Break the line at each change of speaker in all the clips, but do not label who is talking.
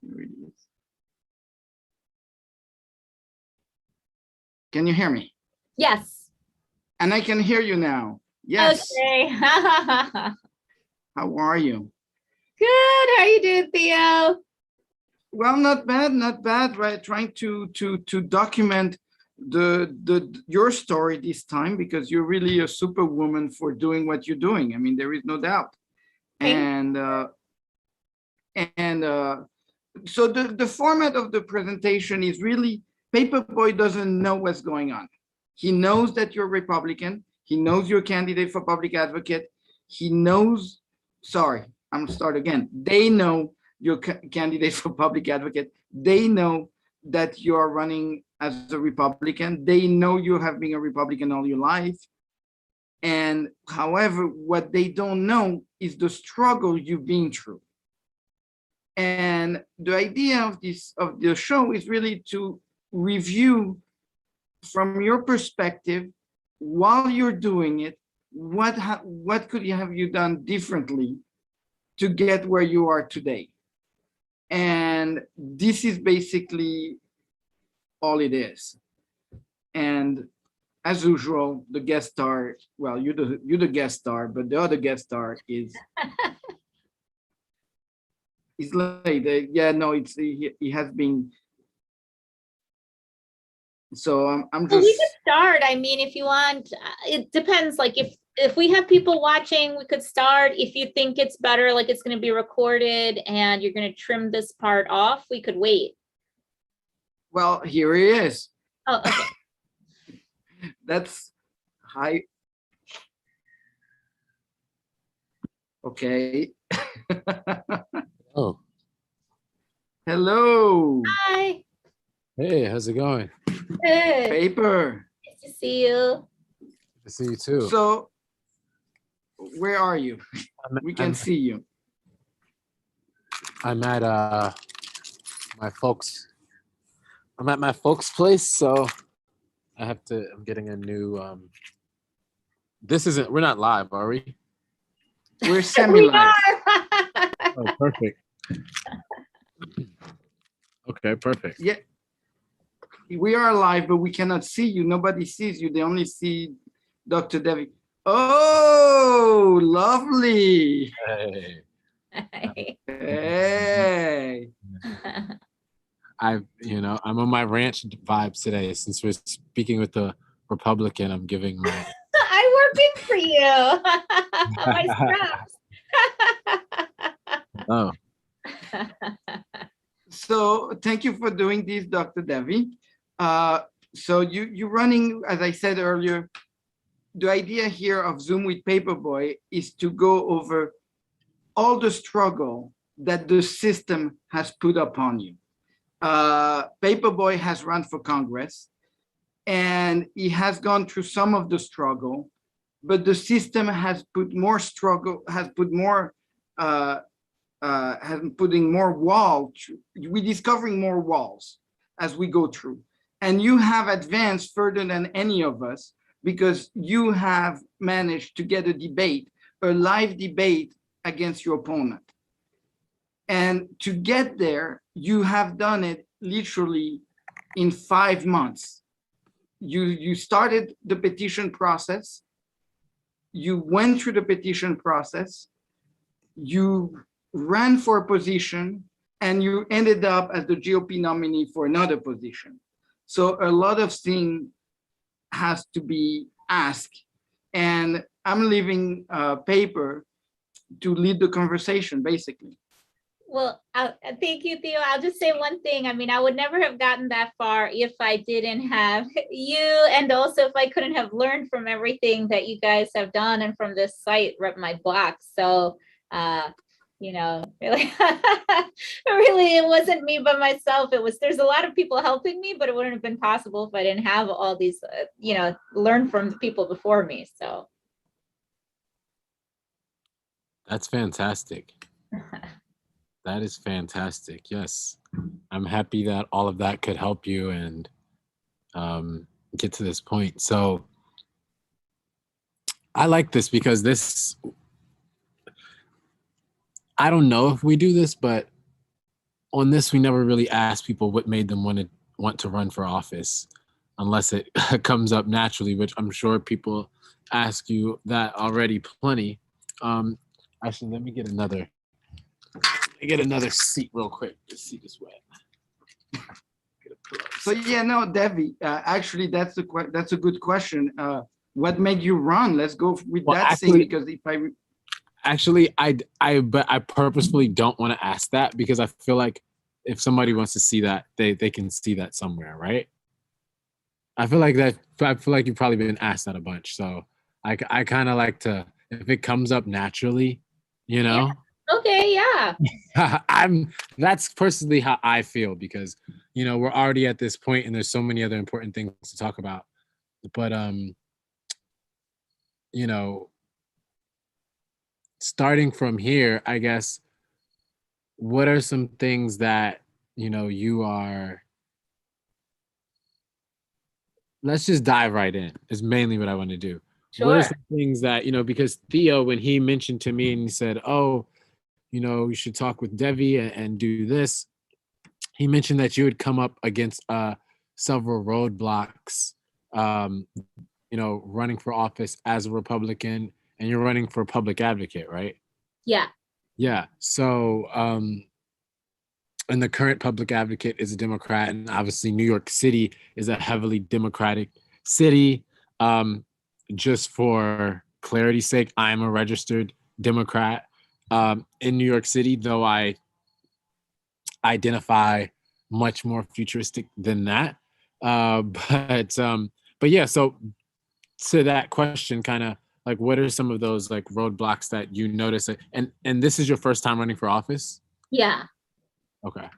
Here it is. Can you hear me?
Yes.
And I can hear you now. Yes.
Okay.
How are you?
Good. How you doing, Theo?
Well, not bad, not bad. Right, trying to document your story this time, because you're really a superwoman for doing what you're doing. I mean, there is no doubt. And so the format of the presentation is really, Paperboy doesn't know what's going on. He knows that you're Republican. He knows you're a candidate for public advocate. He knows, sorry, I'm gonna start again. They know you're candidate for public advocate. They know that you are running as a Republican. They know you have been a Republican all your life. And however, what they don't know is the struggle you've been through. And the idea of the show is really to review from your perspective, while you're doing it, what could you have you done differently to get where you are today? And this is basically all it is. And as usual, the guest star, well, you're the guest star, but the other guest star is he's late. Yeah, no, he has been. So I'm just.
Well, we could start. I mean, if you want, it depends. Like if we have people watching, we could start. If you think it's better, like it's going to be recorded and you're going to trim this part off, we could wait.
Well, here he is.
Oh, okay.
That's hi. Okay.
Oh.
Hello.
Hi.
Hey, how's it going?
Good.
Paper.
Nice to see you.
Good to see you too.
So, where are you? We can see you.
I'm at my folks. I'm at my folks' place, so I'm getting a new we're not live, are we?
We're semi-live.
Oh, perfect. Okay, perfect.
Yeah. We are live, but we cannot see you. Nobody sees you. They only see Dr. Devi. Oh, lovely.
Hey.
Hey.
I'm on my ranch vibes today. Since we're speaking with the Republican, I'm giving my
I'm working for you. My scraps.
Oh.
So thank you for doing this, Dr. Devi. So you're running, as I said earlier, the idea here of Zoom with Paperboy is to go over all the struggle that the system has put upon you. Paperboy has run for Congress, and he has gone through some of the struggle, but the system has put more struggle, has putting more wall. We're discovering more walls as we go through. And you have advanced further than any of us, because you have managed to get a debate, a live debate against your opponent. And to get there, you have done it literally in 5 months. You started the petition process. You went through the petition process. You ran for a position, and you ended up as the GOP nominee for another position. So a lot of things has to be asked. And I'm leaving Paper to lead the conversation, basically.
Well, thank you, Theo. I'll just say one thing. I mean, I would never have gotten that far if I didn't have you, and also if I couldn't have learned from everything that you guys have done and from this site, Rep My Block. So, really, really, it wasn't me by myself. There's a lot of people helping me, but it wouldn't have been possible if I didn't have all these, learn from the people before me. So.
That's fantastic. That is fantastic. Yes. I'm happy that all of that could help you and get to this point. So I like this because I don't know if we do this, but on this, we never really ask people what made them want to run for office, unless it comes up naturally, which I'm sure people ask you that already plenty. Actually, let me get another seat real quick. This seat is wet.
So yeah, no, Devi, actually, that's a good question. What made you run? Let's go with that thing, because if
I purposefully don't want to ask that, because I feel like if somebody wants to see that, they can see that somewhere, right? I feel like you've probably been asked that a bunch. So I kind of like to, if it comes up naturally, you know.
Yeah. Okay, yeah.
That's personally how I feel, because we're already at this point and there's so many other important things to talk about. But starting from here, I guess, what are some things that you are, let's just dive right in, is mainly what I want to do.
Sure.
What are some things that, because Theo, when he mentioned to me and he said, oh, you should talk with Devi and do this, he mentioned that you would come up against several roadblocks, running for office as a Republican, and you're running for public advocate, right?
Yeah.
Yeah. So, and the current public advocate is a Democrat, and obviously New York City is a heavily Democratic city. Just for clarity's sake, I'm a registered Democrat in New York City, though I identify much more futuristic than that. But yeah, so to that question, kind of like, what are some of those like roadblocks that you notice? And this is your first time running for office?
Yeah.
Okay.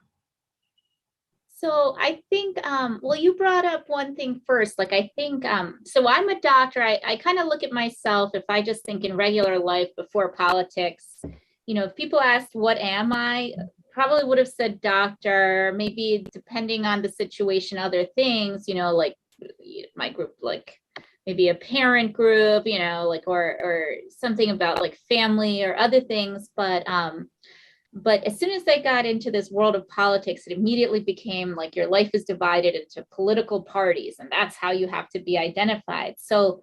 So I think, well, you brought up one thing first. Like, I think, so I'm a doctor. I kind of look at myself, if I just think in regular life before politics, if people asked, what am I? Probably would have said doctor, maybe depending on the situation, other things, like my group, like maybe a parent group, like, or something about like family or other things. But as soon as I got into this world of politics, it immediately became like your life is divided into political parties, and that's how you have to be identified. So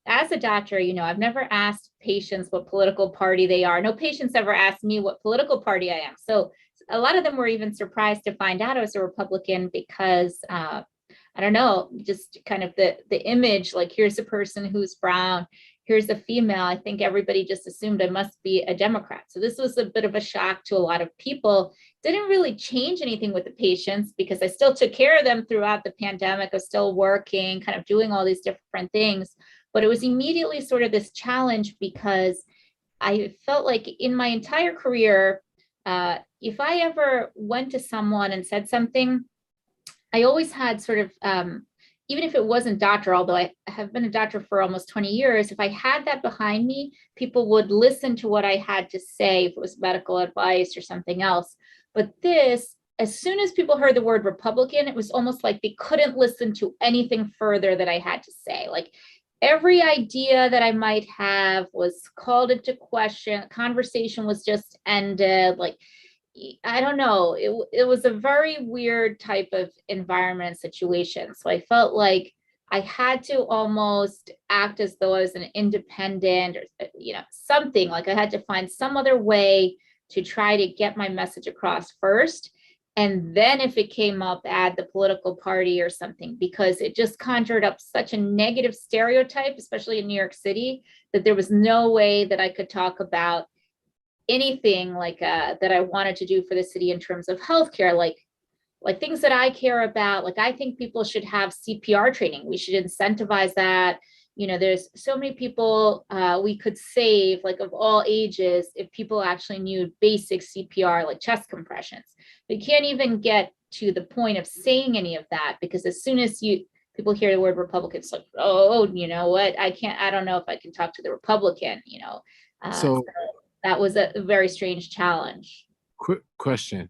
as a doctor, I've never asked patients what political party they are. No patients ever asked me what political party I am. So a lot of them were even surprised to find out I was a Republican, because I don't know, just kind of the image, like, here's a person who's brown, here's a female. I think everybody just assumed I must be a Democrat. So this was a bit of a shock to a lot of people. Didn't really change anything with the patients, because I still took care of them throughout the pandemic. I was still working, kind of doing all these different things. But it was immediately sort of this challenge, because I felt like in my entire career, if I ever went to someone and said something, I always had sort of, even if it wasn't doctor, although I have been a doctor for almost 20 years, if I had that behind me, people would listen to what I had to say, if it was medical advice or something else. But this, as soon as people heard the word Republican, it was almost like they couldn't listen to anything further that I had to say. Like, every idea that I might have was called into question. Conversation was just ended. Like, I don't know. It was a very weird type of environment and situation. So I felt like I had to almost act as though I was an independent, or something. Like, I had to find some other way to try to get my message across first. And then if it came up, add the political party or something, because it just conjured up such a negative stereotype, especially in New York City, that there was no way that I could talk about anything like that I wanted to do for the city in terms of healthcare, like things that I care about. Like, I think people should have CPR training. We should incentivize that. There's so many people we could save, like, of all ages, if people actually knew basic CPR, like chest compressions. We can't even get to the point of saying any of that, because as soon as people hear the word Republican, it's like, oh, you know what? I don't know if I can talk to the Republican, so that was a very strange challenge.
Quick question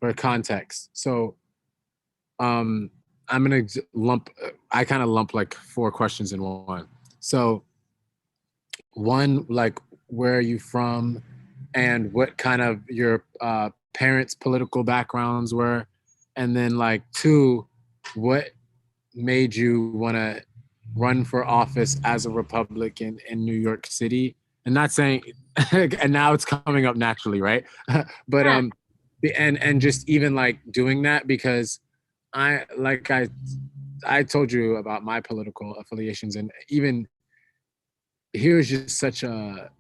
for context. So I'm going to I kind of lump like 4 questions in one. So one, like, where are you from, and what kind of your parents' political backgrounds were, and then like 2, what made you want to run for office as a Republican in New York City? And not saying, and now it's coming up naturally, right? But
Yeah.
and just even like doing that, because I told you about my political affiliations, and even here's just such a,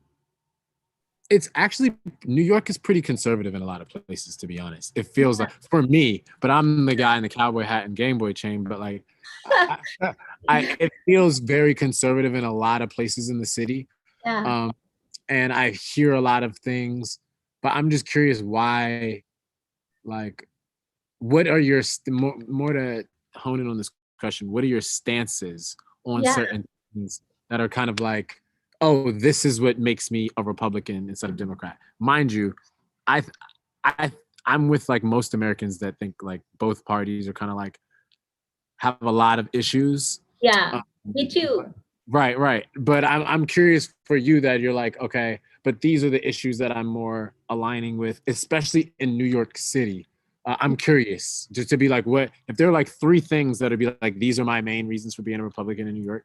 it's actually, New York is pretty conservative in a lot of places, to be honest. It feels like, for me, but I'm the guy in the cowboy hat and Game Boy chain, but like it feels very conservative in a lot of places in the city.
Yeah.
And I hear a lot of things, but I'm just curious why, like, what are your more to hone in on this question, what are your stances on
Yeah.
certain things that are kind of like, oh, this is what makes me a Republican instead of Democrat? Mind you, I I'm with like most Americans that think like both parties are kind of like have a lot of issues.
Yeah. Me too.
Right. But I'm curious for you that you're like, okay, but these are the issues that I'm more aligning with, especially in New York City. I'm curious just to be like, what if there are like 3 things that would be like, these are my main reasons for being a Republican in New York?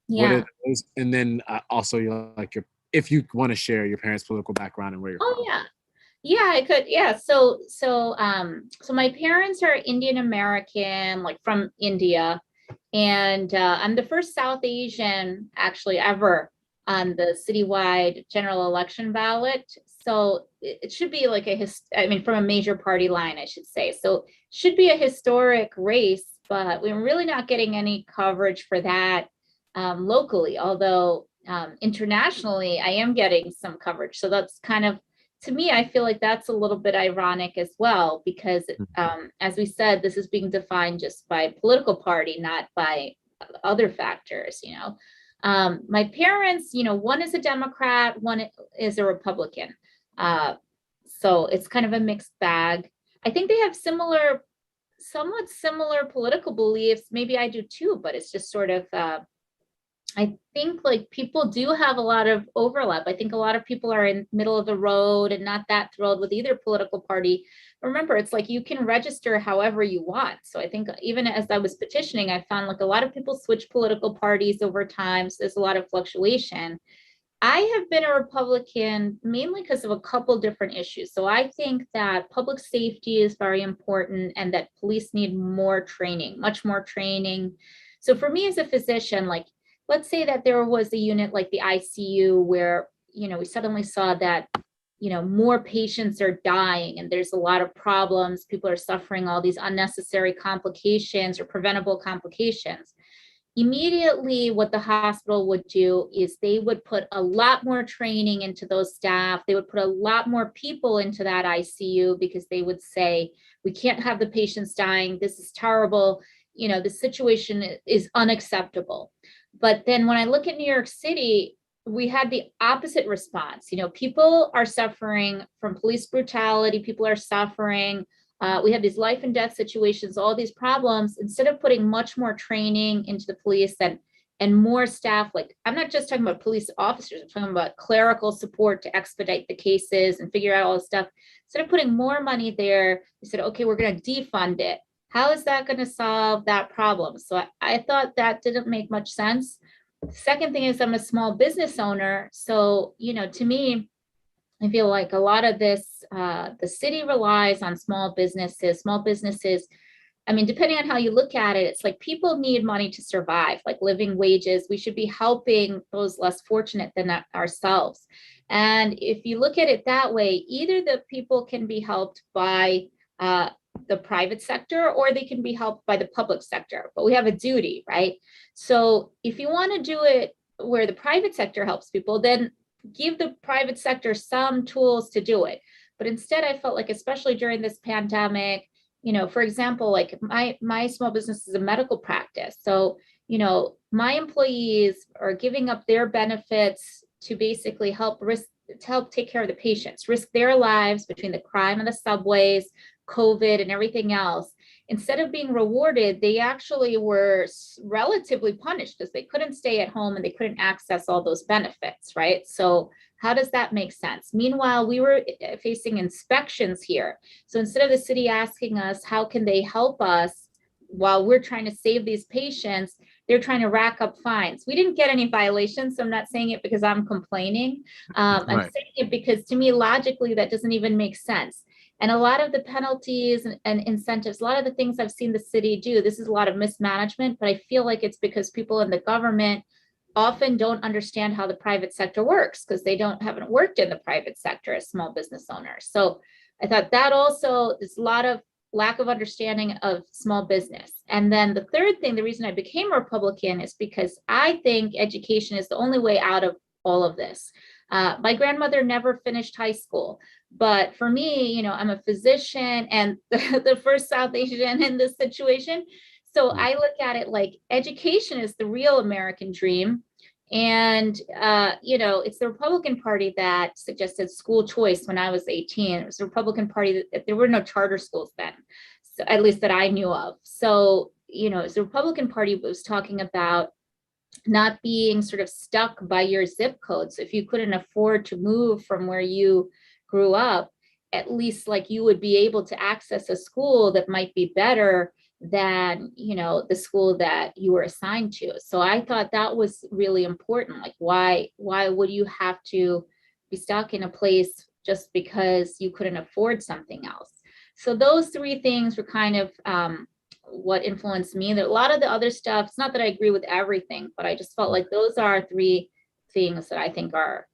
What
Yeah.
are those? And then also you're like if you want to share your parents' political background and where you're
Oh
from.
yeah. Yeah, I could. Yeah. So my parents are Indian American, like from India. And I'm the first South Asian actually ever on the citywide general election ballot. So it should be like I mean, from a major party line, I should say. So it should be a historic race, but we're really not getting any coverage for that locally, although internationally, I am getting some coverage. So that's kind of, to me, I feel like that's a little bit ironic as well, because as we said, this is being defined just by political party, not by other factors, you know. My parents, you know, one is a Democrat, one is a Republican. So it's kind of a mixed bag. I think they have somewhat similar political beliefs. Maybe I do too, but it's just sort of, I think like people do have a lot of overlap. I think a lot of people are in middle of the road and not that thrilled with either political party. Remember, it's like you can register however you want. So I think even as I was petitioning, I found like a lot of people switch political parties over time. So there's a lot of fluctuation. I have been a Republican mainly because of a couple different issues. So I think that public safety is very important and that police need more training, much more training. So for me as a physician, like, let's say that there was a unit like the ICU where, you know, we suddenly saw that, you know, more patients are dying and there's a lot of problems. People are suffering all these unnecessary complications or preventable complications. Immediately, what the hospital would do is they would put a lot more training into those staff. They would put a lot more people into that ICU because they would say, we can't have the patients dying. This is terrible. You know, the situation is unacceptable. But then when I look at New York City, we had the opposite response. You know, people are suffering from police brutality. People are suffering. We have these life and death situations, all these problems. Instead of putting much more training into the police and more staff, like I'm not just talking about police officers, I'm talking about clerical support to expedite the cases and figure out all this stuff. Instead of putting more money there, we said, okay, we're going to defund it. How is that going to solve that problem? So I thought that didn't make much sense. Second thing is I'm a small business owner. So, you know, to me, I feel like a lot of this, the city relies on small businesses. Small businesses, I mean, depending on how you look at it, it's like people need money to survive, like living wages. We should be helping those less fortunate than ourselves. And if you look at it that way, either the people can be helped by the private sector or they can be helped by the public sector, but we have a duty, right? So if you want to do it where the private sector helps people, then give the private sector some tools to do it. But instead, I felt like, especially during this pandemic, you know, for example, like my small business is a medical practice. So, you know, my employees are giving up their benefits to basically help take care of the patients, risk their lives between the crime and the subways, COVID and everything else. Instead of being rewarded, they actually were relatively punished because they couldn't stay at home and they couldn't access all those benefits, right? So How does that make sense? Meanwhile, we were facing inspections here. So instead of the city asking us, how can they help us while we're trying to save these patients, they're trying to rack up fines. We didn't get any violations, so I'm not saying it because I'm complaining. I'm saying it because to me, logically, that doesn't even make sense. And a lot of the penalties and incentives, a lot of the things I've seen the city do, this is a lot of mismanagement, but I feel like it's because people in the government often don't understand how the private sector works because they haven't worked in the private sector as small business owners. So I thought that also is a lot of lack of understanding of small business. And then the third thing, the reason I became a Republican is because I think education is the only way out of all of this. My grandmother never finished high school, but for me, you know, I'm a physician and the first South Asian in this situation. So I look at it like education is the real American dream. And, you know, it's the Republican Party that suggested school choice when I was 18. It was the Republican Party that there were no charter schools then, so, at least that I knew of. So, you know, it's the Republican Party was talking about not being sort of stuck by your zip code. So if you couldn't afford to move from where you grew up, at least like you would be able to access a school that might be better than, you know, the school that you were assigned to. So I thought that was really important. Like, why would you have to be stuck in a place just because you couldn't afford something else? So those three things were kind of what influenced me. There, a lot of the other stuff, it's not that I agree with everything, but I just felt like those are three things that I think are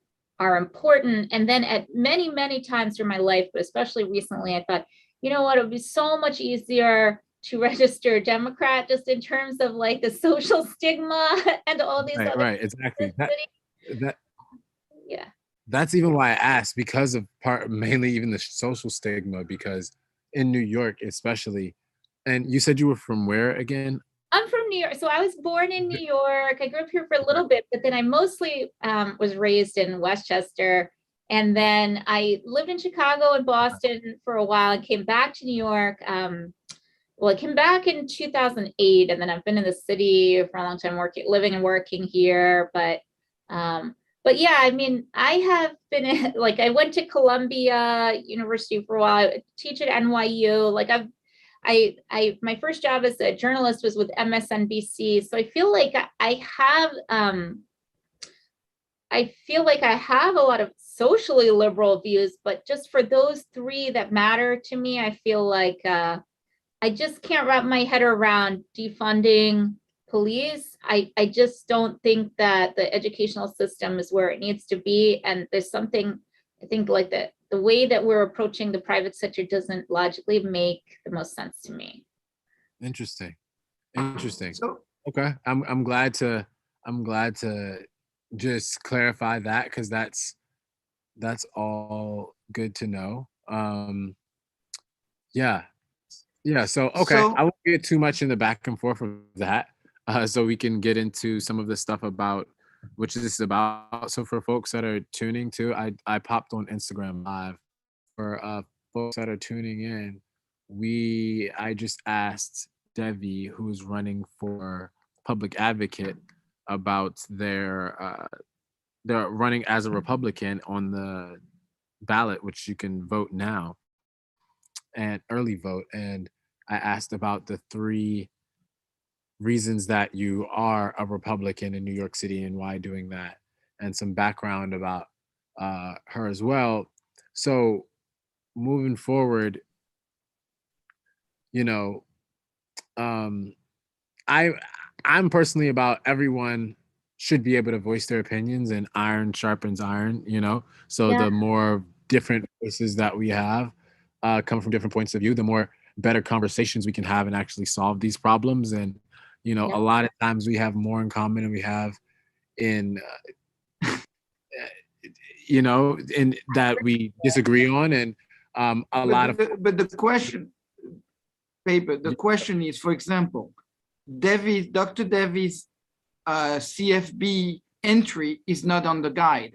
important. And then at many times through my life, but especially recently, I thought, you know what, it would be so much easier to register a Democrat just in terms of like the social stigma and all these other
exactly.
Yeah.
That's even why I asked, because of mainly even the social stigma, because in New York especially. And you said you were from where again?
I'm from New York. So I was born in New York. I grew up here for a little bit, but then I mostly was raised in Westchester. And then I lived in Chicago and Boston for a while and came back to New York. Well, I came back in 2008, and then I've been in the city for a long time, living and working here. But yeah, I mean, I have been like, I went to Columbia University for a while. I teach at NYU. Like my first job as a journalist was with MSNBC. So I feel like I have a lot of socially liberal views, but just for those three that matter to me, I feel like I just can't wrap my head around defunding police. I just don't think that the educational system is where it needs to be. And there's something, I think, like the way that we're approaching the private sector doesn't logically make the most sense to me.
Interesting.
So,
Okay. I'm glad to just clarify that, because that's all good to know. Yeah. So, okay.
So-
I won't get too much in the back and forth of that. So we can get into some of the stuff about which this is about. So for folks that are tuning to, I popped on Instagram Live. For folks that are tuning in, I just asked Devi, who's running for public advocate, about they're running as a Republican on the ballot, which you can vote now and early vote. And I asked about the 3 reasons that you are a Republican in New York City and why doing that, and some background about her as well. So moving forward, you know, I'm personally about everyone should be able to voice their opinions, and iron sharpens iron, you know? So
Yeah.
the more different voices that we have come from different points of view, the more better conversations we can have and actually solve these problems. And, you know,
Yeah.
a lot of times we have more in common than we have in, you know, in that we disagree on. And
but the question, the question is, for example, Dr. Devi's CFB entry is not on the guide.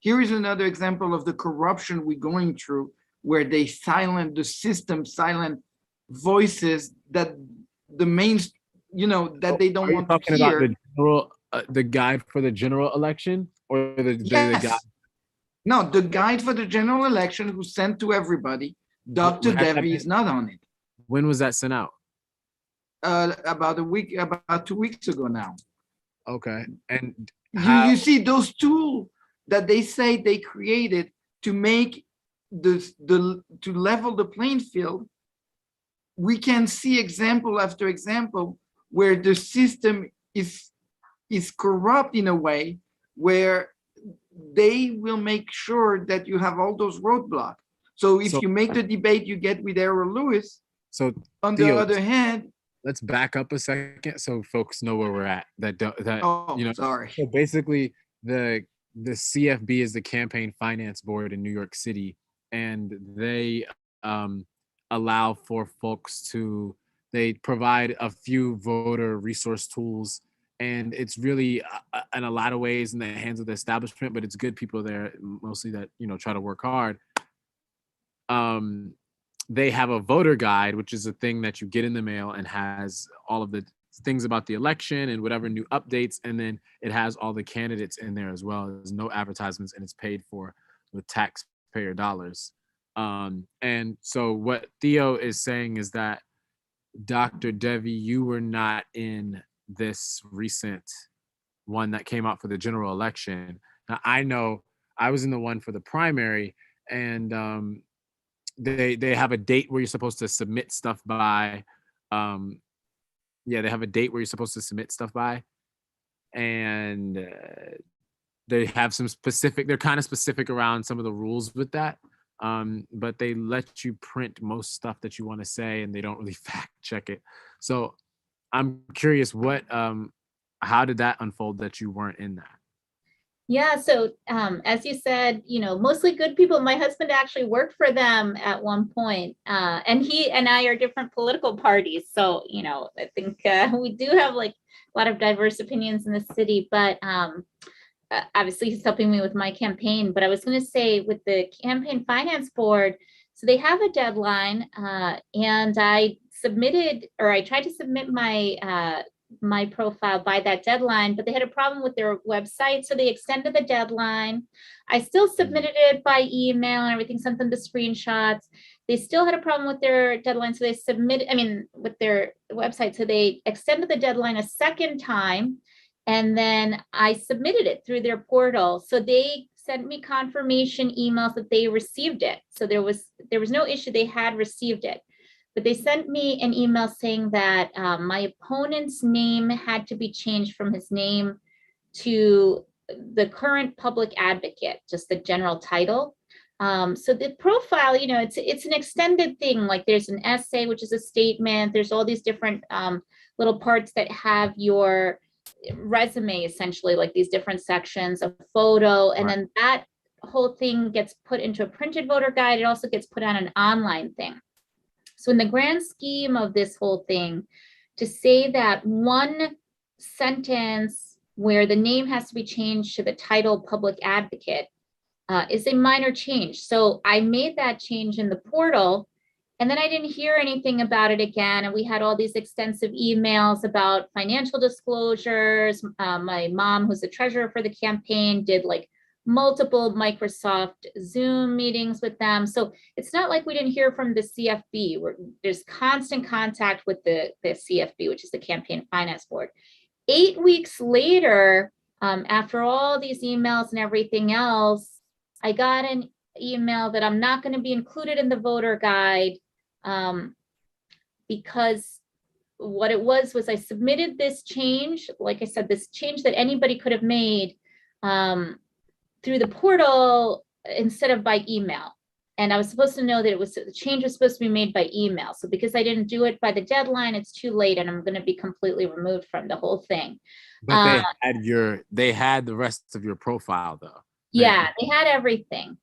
Here is another example of the corruption we're going through, where they silent the system, silent voices that the main, that they don't want to hear.
About the guide for the general election, or the guide?
Yes. No, the guide for the general election who sent to everybody, Dr.
Had that
Devi
been-
is not on it.
When was that sent out?
About 2 weeks ago now.
Okay. And
You see those tools that they say they created to make to level the playing field. We can see example after example where the system is corrupt in a way where they will make sure that you have all those roadblocks. So if you make the debate you get with Errol Lewis,
so
on
Theo,
the other hand,
let's back up a second so folks know where we're at.
Sorry.
So basically, the CFB is the Campaign Finance Board in New York City, and they allow for folks to. They provide a few voter resource tools, and it's really in a lot of ways in the hands of the establishment, but it's good people there, mostly that try to work hard. They have a voter guide, which is a thing that you get in the mail and has all of the things about the election and whatever new updates. And then it has all the candidates in there as well. There's no advertisements and it's paid for with taxpayer dollars. And so what Theo is saying is that, Dr. Devi, you were not in this recent one that came out for the general election. Now, I know I was in the one for the primary, and they have a date where you're supposed to submit stuff by. They have a date where you're supposed to submit stuff by, and they have some specific. They're kind of specific around some of the rules with that, but they let you print most stuff that you want to say, and they don't really fact check it. So I'm curious, how did that unfold that you weren't in that?
Yeah, so as you said, mostly good people. My husband actually worked for them at one point, and he and I are different political parties. So, I think we do have like a lot of diverse opinions in the city, but obviously he's helping me with my campaign. But I was going to say with the Campaign Finance Board, so they have a deadline, and I tried to submit my profile by that deadline, but they had a problem with their website. So they extended the deadline. I still submitted it by email and everything, sent them the screenshots. They still had a problem with their deadline. So with their website. So they extended the deadline a second time. And then I submitted it through their portal. So they sent me confirmation emails that they received it. So there was no issue. They had received it. But they sent me an email saying that my opponent's name had to be changed from his name to the current public advocate, just the general title. So the profile, it's an extended thing. Like there's an essay, which is a statement. There's all these different little parts that have your resume, essentially, like these different sections, a photo, and then that whole thing gets put into a printed voter guide. It also gets put on an online thing. So in the grand scheme of this whole thing, to say that one sentence where the name has to be changed to the title public advocate is a minor change. So I made that change in the portal, and then I didn't hear anything about it again. And we had all these extensive emails about financial disclosures. My mom, who's the treasurer for the campaign, did like multiple Microsoft Zoom meetings with them. So it's not like we didn't hear from the CFB. There's constant contact with the CFB, which is the Campaign Finance Board. 8 weeks later, after all these emails and everything else, I got an email that I'm not going to be included in the voter guide because what it was I submitted this change, like I said, this change that anybody could have made through the portal instead of by email. And I was supposed to know that the change was supposed to be made by email. So because I didn't do it by the deadline, it's too late and I'm going to be completely removed from the whole thing.
But they had the rest of your profile though.
Yeah, they had everything.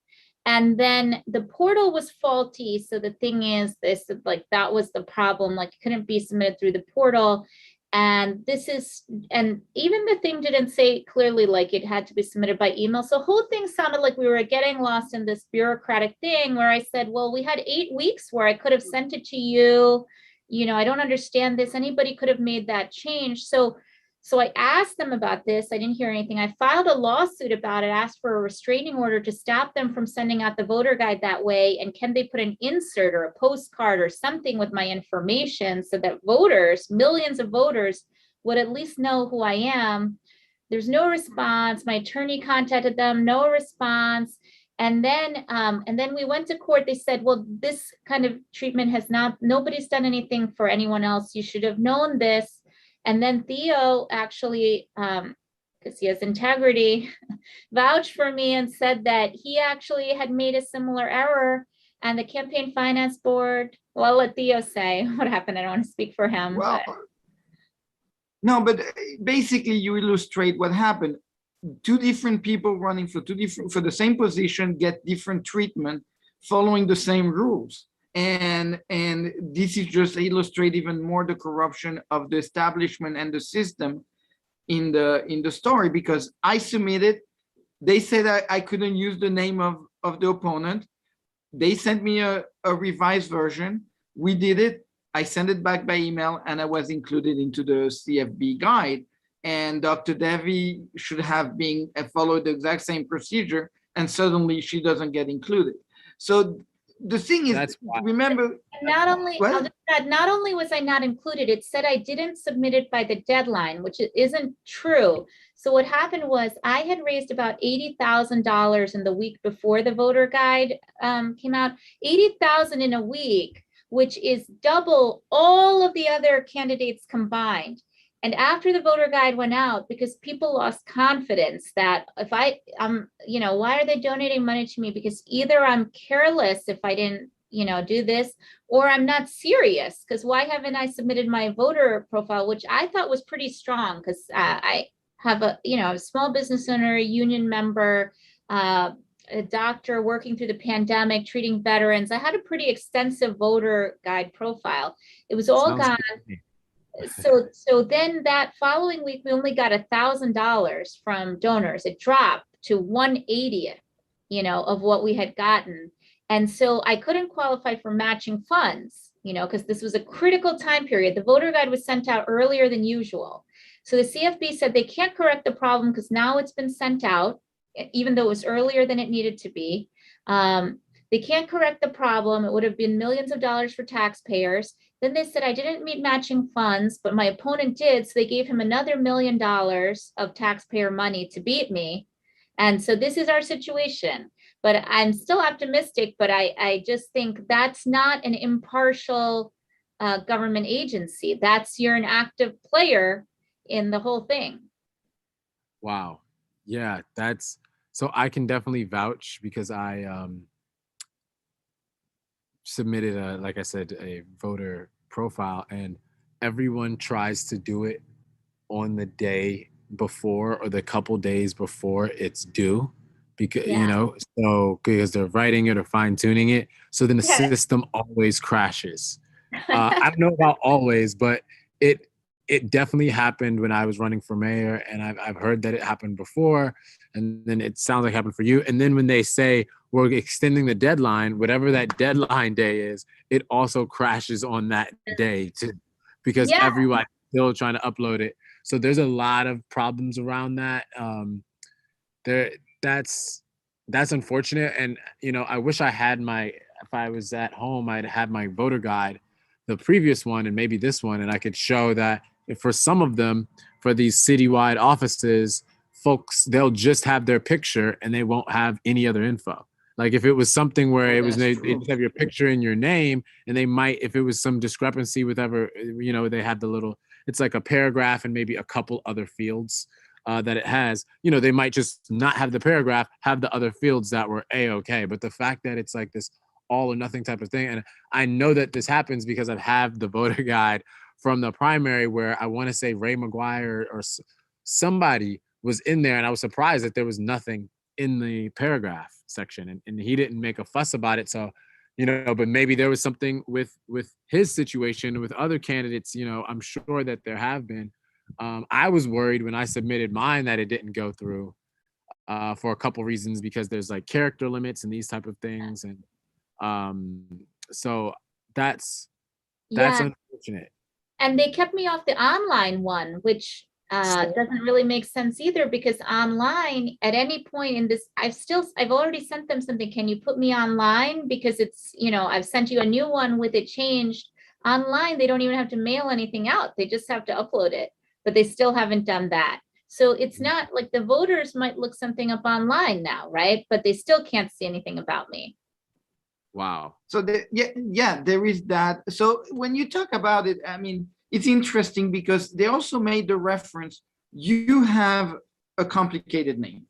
And then the portal was faulty. So the thing is that was the problem. Like it couldn't be submitted through the portal. And even the thing didn't say clearly like it had to be submitted by email. So the whole thing sounded like we were getting lost in this bureaucratic thing where I said, well, we had 8 weeks where I could have sent it to you. I don't understand this. Anybody could have made that change. So So I asked them about this. I didn't hear anything. I filed a lawsuit about it, asked for a restraining order to stop them from sending out the voter guide that way. And can they put an insert or a postcard or something with my information so that voters, millions of voters, would at least know who I am? There's no response. My attorney contacted them, no response. And then we went to court. They said, well, this kind of treatment has not, nobody's done anything for anyone else. You should have known this. And then Theo actually, because he has integrity, vouched for me and said that he actually had made a similar error. And the campaign finance board, well, I'll let Theo say what happened. I don't want to speak for him.
Well,
But
no, but basically you illustrate what happened. Two different people running for the same position get different treatment following the same rules. And this is just illustrate even more the corruption of the establishment and the system in the story, because I submitted, they said I couldn't use the name of the opponent. They sent me a revised version. We did it. I sent it back by email and I was included into the CFB guide. And Dr. Devi should have been followed the exact same procedure, and suddenly she doesn't get included. So the thing is, remember,
not only, I'll just add, not only was I not included, it said I didn't submit it by the deadline, which isn't true. So what happened was I had raised about $80,000 in the week before the voter guide came out. 80,000 in a week, which is double all of the other candidates combined. And after the voter guide went out, because people lost confidence that if you know, why are they donating money to me? Because either I'm careless if I didn't, you know, do this, or I'm not serious, because why haven't I submitted my voter profile, which I thought was pretty strong, because I have a, you know, a small business owner, a union member, a doctor working through the pandemic, treating veterans. I had a pretty extensive voter guide profile. It was all gone. So then that following week, we only got $1,000 from donors. It dropped to 1/80th, you know, of what we had gotten. And so I couldn't qualify for matching funds, you know, because this was a critical time period. The voter guide was sent out earlier than usual. So the CFB said they can't correct the problem because now it's been sent out, even though it was earlier than it needed to be. They can't correct the problem. It would have been millions of dollars for taxpayers. Then they said I didn't meet matching funds, but my opponent did. So they gave him another $1 million of taxpayer money to beat me. And so this is our situation. But I'm still optimistic, but I just think that's not an impartial government agency. You're an active player in the whole thing.
Wow. Yeah, so I can definitely vouch because I submitted like I said, a voter profile, and everyone tries to do it on the day before or the couple days before it's due, because you know, so because they're writing it or fine tuning it, so then the system always crashes. I don't know about always, but it definitely happened when I was running for mayor, and I've heard that it happened before, and then it sounds like it happened for you. And then when they say we're extending the deadline, whatever that deadline day is, it also crashes on that day too, because everyone's still trying to upload it. So there's a lot of problems around that. That's unfortunate. And you know, I wish I had if I was at home, I'd had my voter guide, the previous one and maybe this one, and I could show that for some of them, for these citywide offices, folks, they'll just have their picture and they won't have any other info. Like if it was something where they just have your picture and your name, and they might, if it was some discrepancy with ever, you know, they had the little, it's like a paragraph and maybe a couple other fields that it has, you know, they might just not have the paragraph, have the other fields that were A-okay. But the fact that it's like this all or nothing type of thing, and I know that this happens because I have the voter guide from the primary where I want to say Ray McGuire or somebody was in there, and I was surprised that there was nothing in the paragraph section, and he didn't make a fuss about it. So, you know, but maybe there was something with his situation with other candidates, you know, I'm sure that there have been. I was worried when I submitted mine that it didn't go through for a couple reasons, because there's like character limits and these type of things. And so that's unfortunate.
And they kept me off the online one, which doesn't really make sense either, because online at any point in this, I've already sent them something. Can you put me online? Because it's, I've sent you a new one with it changed. Online, they don't even have to mail anything out. They just have to upload it, but they still haven't done that. So it's not like the voters might look something up online now, right? But they still can't see anything about me.
Wow.
So yeah, there is that. So when you talk about it, I mean, it's interesting because they also made the reference, you have a complicated name.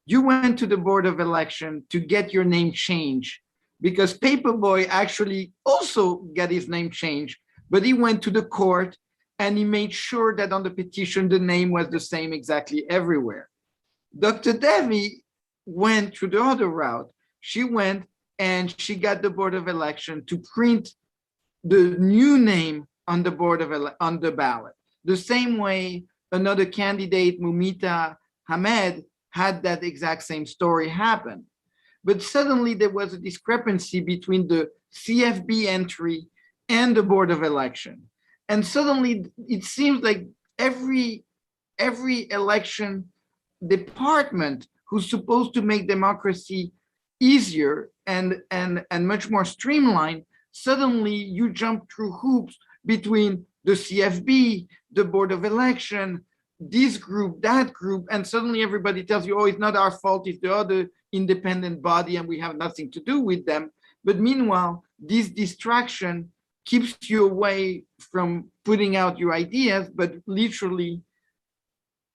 You went to the Board of Election to get your name changed because Paperboy actually also got his name changed, but he went to the court and he made sure that on the petition, the name was the same exactly everywhere. Dr. Devi went through the other route. She went and she got the Board of Election to print the new name on the on the ballot. The same way another candidate, Mumita Hamed, had that exact same story happen. But suddenly there was a discrepancy between the CFB entry and the Board of Election. And suddenly it seems like every election department who's supposed to make democracy easier and much more streamlined, suddenly you jump through hoops between the CFB, the Board of Election, this group, that group, and suddenly everybody tells you, oh, it's not our fault, it's the other independent body and we have nothing to do with them. But meanwhile, this distraction keeps you away from putting out your ideas, but literally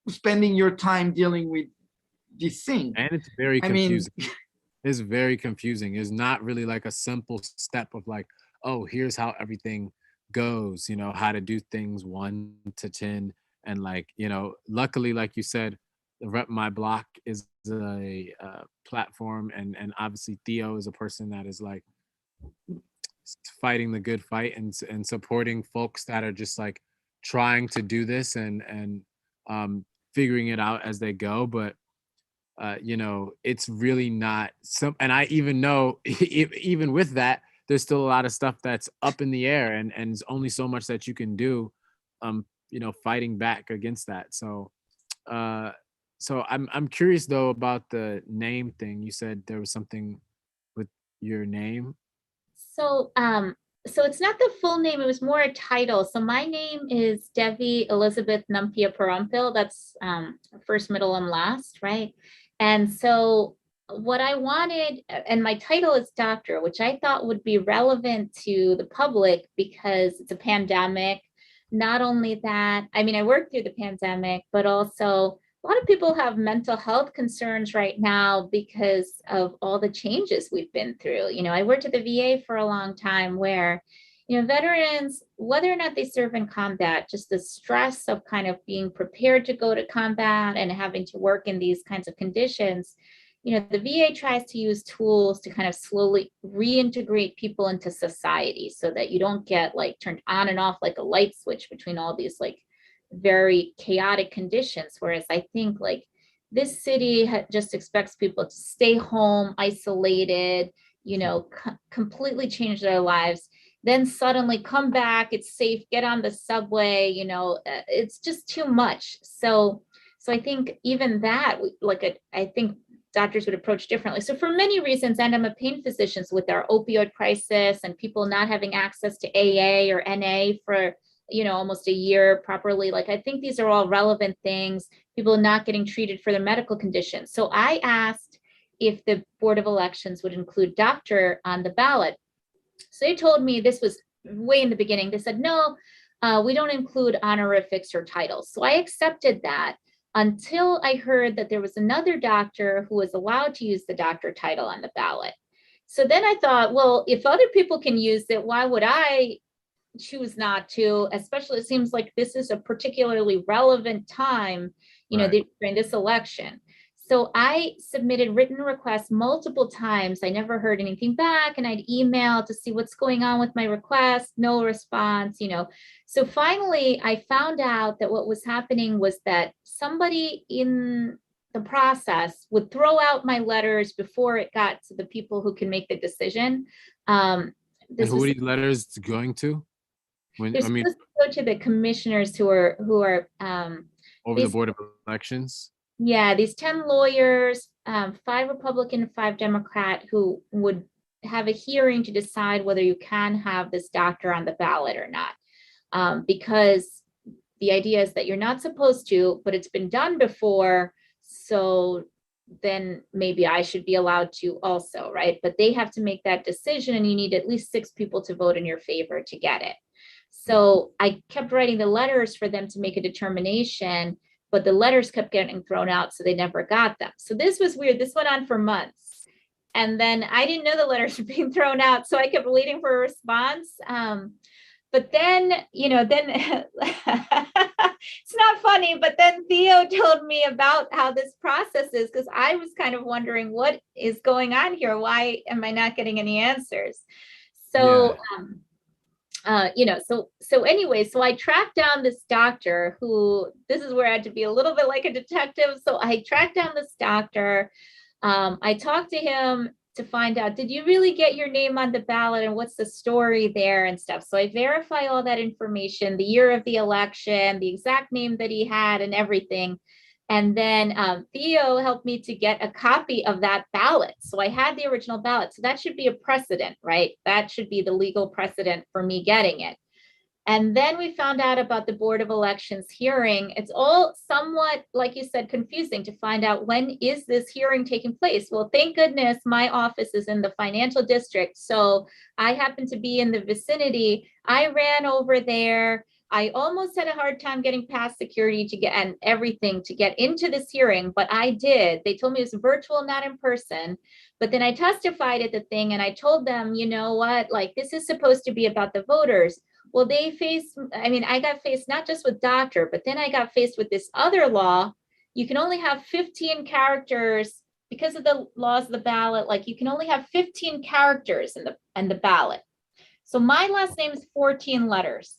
spending your time dealing with this thing.
And it's very confusing. It's very confusing. It's not really like a simple step of like, oh, here's how everything goes, how to do things 1 to 10. And like, luckily, like you said, Rep My Block is a platform, and obviously Theo is a person that is like fighting the good fight and supporting folks that are just like trying to do this and figuring it out as they go. But it's really not some, and I even know even with that, there's still a lot of stuff that's up in the air, and it's only so much that you can do, fighting back against that. So I'm curious though about the name thing. You said there was something with your name.
So it's not the full name, it was more a title. So my name is Devi Elizabeth Nampiaparampil. That's first, middle, and last, right? And so what I wanted, and my title is doctor, which I thought would be relevant to the public because it's a pandemic. Not only that, I mean, I worked through the pandemic, but also a lot of people have mental health concerns right now because of all the changes we've been through. I worked at the VA for a long time where, veterans, whether or not they serve in combat, just the stress of kind of being prepared to go to combat and having to work in these kinds of conditions, the VA tries to use tools to kind of slowly reintegrate people into society so that you don't get like turned on and off like a light switch between all these like very chaotic conditions. Whereas I think like this city just expects people to stay home, isolated, completely change their lives, then suddenly come back, it's safe, get on the subway, it's just too much. So I think even that, I think doctors would approach differently. So for many reasons, and I'm a pain physician, so with our opioid crisis and people not having access to AA or NA for almost a year properly. Like, I think these are all relevant things, people not getting treated for their medical conditions. So I asked if the Board of Elections would include doctor on the ballot. So they told me, this was way in the beginning, they said, no, we don't include honorifics or titles. So I accepted that until I heard that there was another doctor who was allowed to use the doctor title on the ballot. So then I thought, well, if other people can use it, why would I choose not to? Especially, it seems like this is a particularly relevant time,
Right.
during this election. So I submitted written requests multiple times. I never heard anything back, and I'd email to see what's going on with my request, no response, So finally, I found out that what was happening was that somebody in the process would throw out my letters before it got to the people who can make the decision.
And who are these letters going to?
They're supposed to go to the commissioners who are
over the
These-
Board of Elections?
Yeah, these 10 lawyers, 5 Republican, 5 Democrat, who would have a hearing to decide whether you can have this doctor on the ballot or not. Because the idea is that you're not supposed to, but it's been done before. So then maybe I should be allowed to also, right? But they have to make that decision, and you need at least 6 people to vote in your favor to get it. So I kept writing the letters for them to make a determination, but the letters kept getting thrown out, so they never got them. So this was weird. This went on for months. And then I didn't know the letters were being thrown out, so I kept waiting for a response. But then, then it's not funny, but then Theo told me about how this process is, because I was kind of wondering what is going on here. Why am I not getting any answers? So, so anyway, so I tracked down this doctor who, this is where I had to be a little bit like a detective. So I tracked down this doctor. I talked to him to find out, did you really get your name on the ballot and what's the story there and stuff. So I verify all that information, the year of the election, the exact name that he had and everything. And then Theo helped me to get a copy of that ballot. So I had the original ballot. So that should be a precedent, right? That should be the legal precedent for me getting it. And then we found out about the Board of Elections hearing. It's all somewhat, like you said, confusing to find out when is this hearing taking place. Well, thank goodness my office is in the financial district. So I happen to be in the vicinity. I ran over there. I almost had a hard time getting past security to get and everything to get into this hearing, but I did. They told me it was virtual, not in person. But then I testified at the thing and I told them, you know what, like this is supposed to be about the voters. Well, I got faced not just with doctor, but then I got faced with this other law. You can only have 15 characters because of the laws of the ballot. Like you can only have 15 characters in the ballot. So my last name is 14 letters.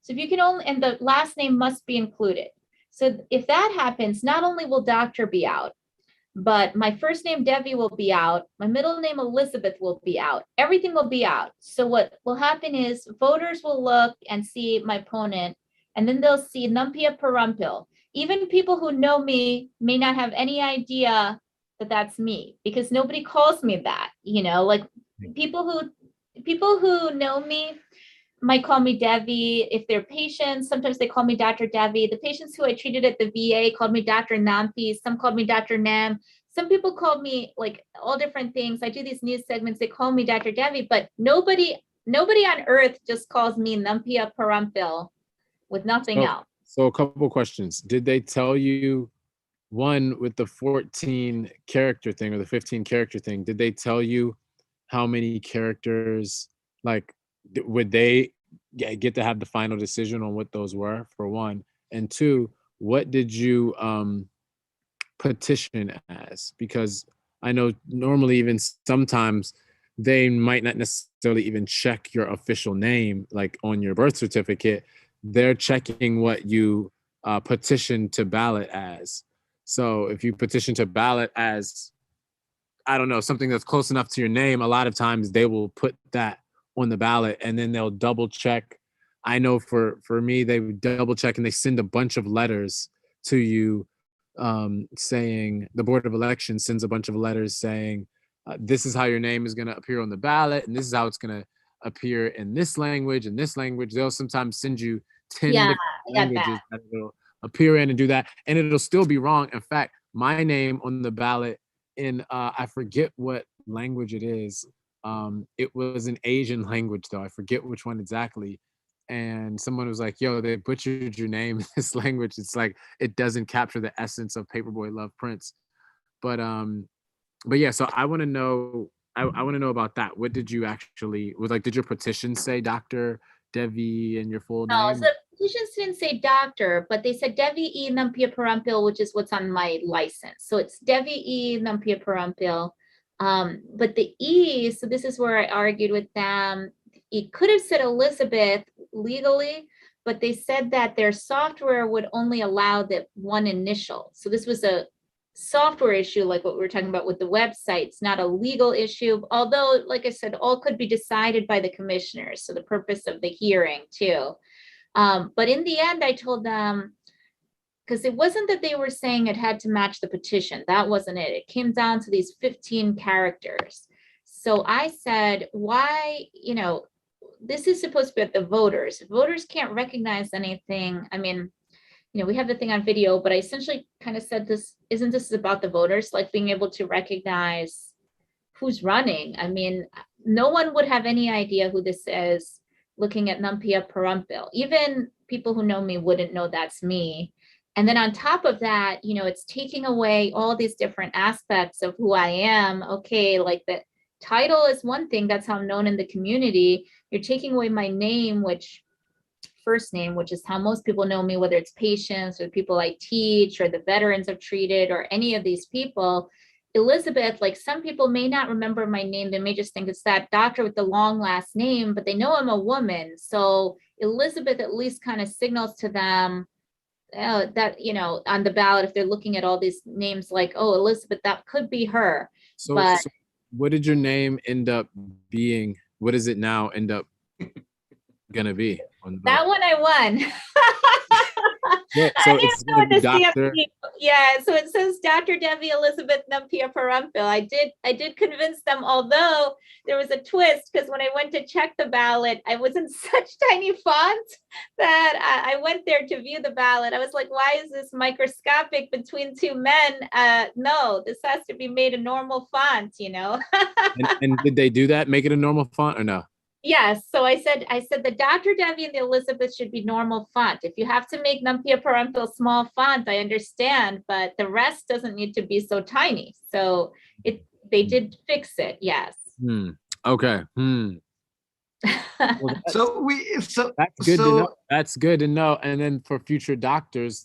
So if you can only, and the last name must be included. So if that happens, not only will doctor be out, but my first name Devi will be out. My middle name Elizabeth will be out. Everything will be out. So what will happen is voters will look and see my opponent, and then they'll see Nampiaparampil. Even people who know me may not have any idea that that's me because nobody calls me that. Like people who know me might call me Devi. If they're patients, sometimes they call me Dr. Devi. The patients who I treated at the VA called me Dr. Nampi. Some called me Dr. Nam. Some people called me like all different things. I do these news segments. They call me Dr. Devi, but nobody on earth just calls me Nampiaparampil with nothing else.
So a couple questions. Did they tell you, one, with the 14 character thing or the 15 character thing, did they tell you how many characters, like, would they get to have the final decision on what those were, for one? And two, what did you petition as? Because I know normally even sometimes they might not necessarily even check your official name, like on your birth certificate. They're checking what you petition to ballot as. So if you petition to ballot as, I don't know, something that's close enough to your name, a lot of times they will put that on the ballot and then they'll double check. I know for me, they would double check and they send a bunch of letters to you saying, the Board of Elections sends a bunch of letters saying, this is how your name is going to appear on the ballot and this is how it's going to appear in this language and this language. They'll sometimes send you 10 different languages that it'll appear in and do that. And it'll still be wrong. In fact, my name on the ballot in, I forget what language it is. It was an Asian language though. I forget which one exactly. And someone was like, yo, they butchered your name in this language. It's like, it doesn't capture the essence of Paperboy Love Prince. But yeah, so I want to know, I want to know about that. What did you actually, did your petition say Dr. Devi and your full name?
No, so petitions didn't say doctor, but they said Devi E. Nampiaparampil, which is what's on my license. So it's Devi E. Nampiaparampil. But the E, so this is where I argued with them. It could have said Elizabeth legally, but they said that their software would only allow that one initial. So this was a software issue, like what we were talking about with the website. It's not a legal issue, although, like I said, all could be decided by the commissioners. So the purpose of the hearing too. But in the end, I told them, because it wasn't that they were saying it had to match the petition. That wasn't it. It came down to these 15 characters. So I said, why, this is supposed to be at the voters. Voters can't recognize anything. I mean, we have the thing on video, but I essentially kind of said isn't this about the voters, like being able to recognize who's running? I mean, no one would have any idea who this is looking at Nampiaparampil. Even people who know me wouldn't know that's me. And then on top of that, it's taking away all these different aspects of who I am. Okay, like the title is one thing, that's how I'm known in the community. You're taking away my name, first name, which is how most people know me, whether it's patients or the people I teach or the veterans I've treated or any of these people. Elizabeth, like some people may not remember my name. They may just think it's that doctor with the long last name, but they know I'm a woman. So Elizabeth at least kind of signals to them that, on the ballot, if they're looking at all these names like, oh, Elizabeth, that could be her.
So,
But
so what did your name end up being? What does it now end up gonna be?
That one I won.
Yeah,
I
so
didn't
it's
know
gonna be
the
Dr.
CFP. Yeah, so it says Dr. Devi Elizabeth Nampiaparampil. I did convince them, although there was a twist, because when I went to check the ballot, I was in such tiny font that I went there to view the ballot. I was like, why is this microscopic between two men? No, this has to be made a normal font,
And did they do that? Make it a normal font or no?
Yes. So I said the Dr. Devi and the Elizabeth should be normal font. If you have to make Nampiaparampil small font, I understand, but the rest doesn't need to be so tiny. So they did fix it. Yes.
Okay. Well,
That's
good to know. That's good to know. And then for future doctors,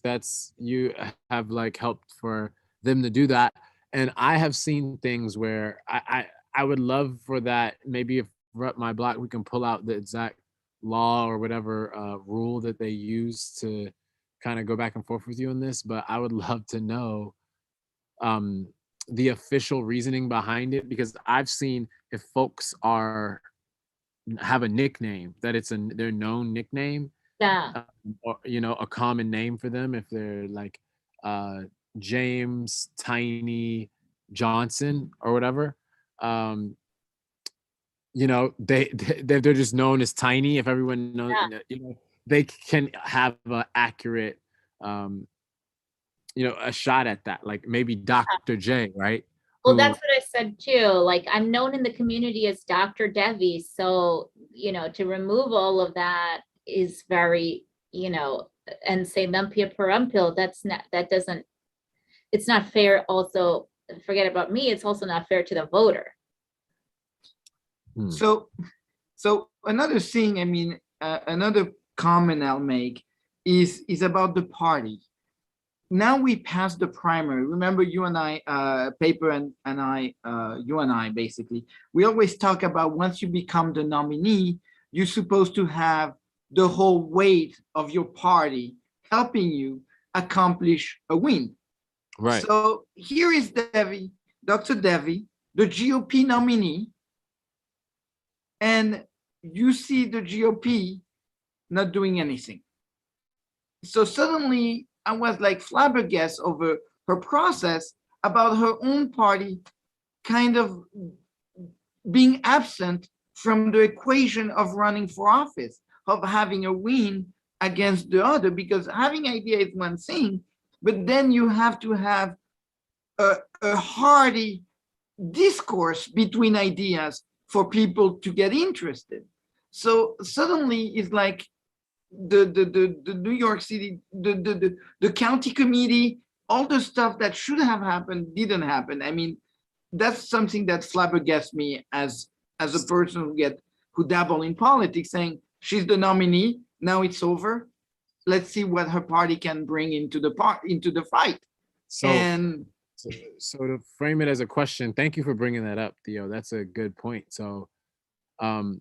you have like helped for them to do that. And I have seen things where I would love for that. Maybe if Rep My Block, we can pull out the exact law or whatever rule that they use to kind of go back and forth with you on this. But I would love to know the official reasoning behind it, because I've seen if folks have a nickname that it's their known nickname,
Yeah.
or a common name for them, if they're like James Tiny Johnson or whatever, they're just known as Tiny. If everyone knows, they can have an accurate a shot at that, like maybe Dr. J, right?
Well, that's what I said too. Like, I'm known in the community as Dr. Devi. So, to remove all of that is very, and say Nampiaparampil, it's not fair. Also, forget about me. It's also not fair to the voter.
So another thing, I mean, another comment I'll make is about the party. Now we passed the primary. Remember, you and I, Paper and I, you and I, basically, we always talk about once you become the nominee, you're supposed to have the whole weight of your party helping you accomplish a win.
Right.
So here is Devi, Dr. Devi, the GOP nominee, and you see the GOP not doing anything. So suddenly I was like flabbergasted over her process about her own party kind of being absent from the equation of running for office, of having a win against the other, because having idea is one thing, but then you have to have a hearty discourse between ideas for people to get interested. So suddenly it's like the New York City, the county committee, all the stuff that should have happened didn't happen. I mean, that's something that flabbergasts me as a person who dabble in politics, saying she's the nominee, now it's over. Let's see what her party can bring into the fight.
So to frame it as a question, thank you for bringing that up, Theo. That's a good point. So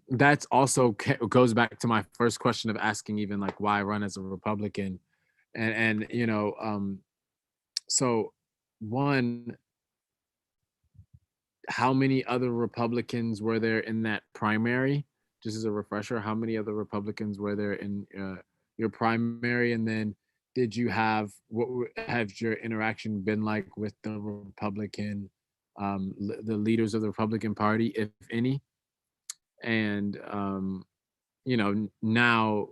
that's also goes back to my first question of asking even like why run as a Republican, and so one, how many other Republicans were there in that primary? Just as a refresher, how many other Republicans were there in your primary? And then did you have? Has your interaction been like with the Republican, the leaders of the Republican Party, if any? And now,